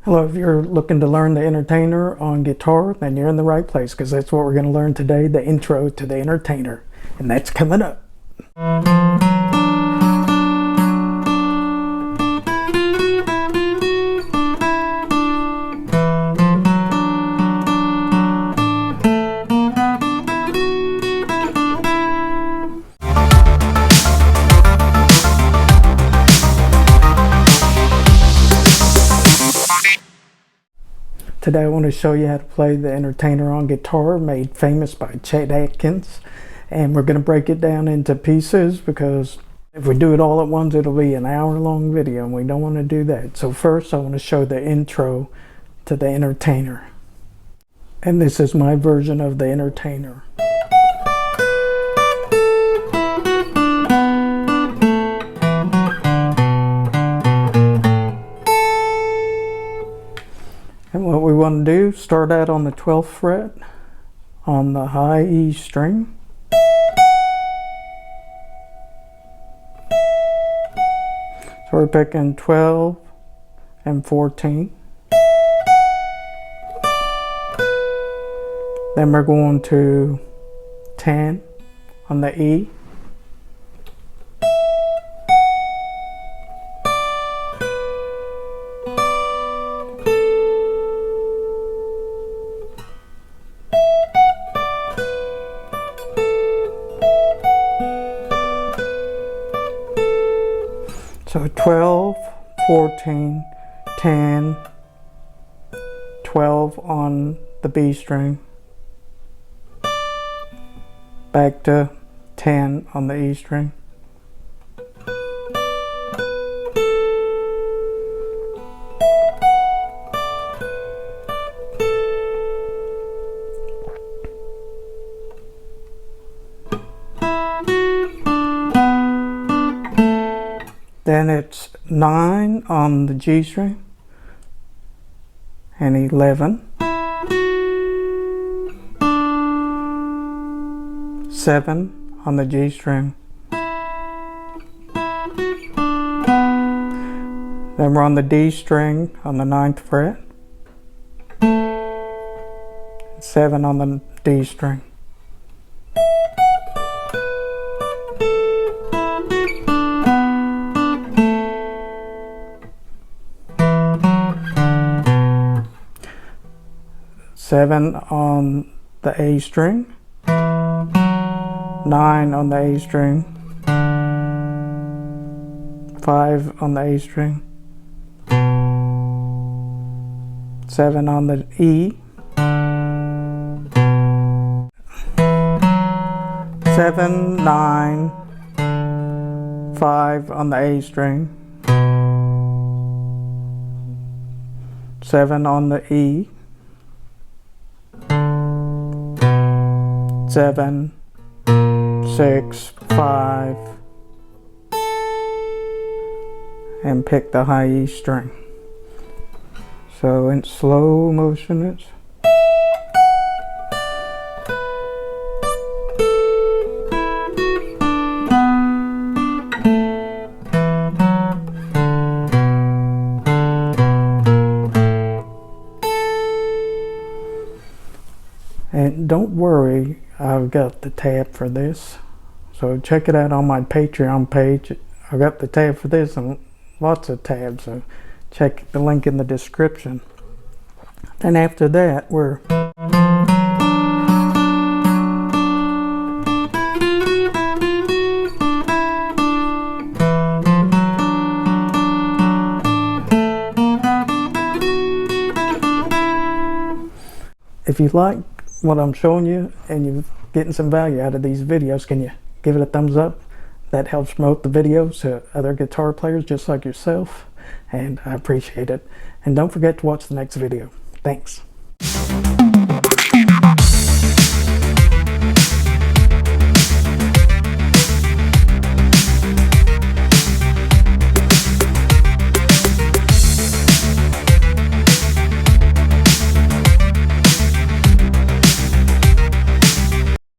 Hello, if you're looking to learn the Entertainer on guitar, then you're in the right place, because that's what we're going to learn today, the intro to the Entertainer. And that's coming up. Today I want to show you how to play the Entertainer on guitar, made famous by Chet Atkins. And we're going to break it down into pieces, because if we do it all at once, it'll be an hour-long video, and we don't want to do that. So first I want to show the intro to the Entertainer. And this is my version of the Entertainer. And what we want to do, start out on the 12th fret on the high E string. So we're picking 12 and 14. Then we're going to 10 on the E. So 12, 14, 10, 12 on the B string, back to 10 on the E string, then it's 9 on the G string and 11, 7 on the G string, then we're on the D string on the 9th fret, 7 on the D string. Seven on the A string, 9 on the A string, 5 on the A string, 7 on the E, 7, 9, 5 on the A string, 7 on the E, 7, 6, 5, and pick the high E string. So in slow motion it's and don't worry, I've got the tab for this, so check it out on my Patreon page. I've got the tab for this and lots of tabs, so check the link in the description. Then after that we're if you like what I'm showing you and you're getting some value out of these videos, can you give it a thumbs up? That helps promote the videos to other guitar players just like yourself, and I appreciate it. And don't forget to watch the next video. Thanks.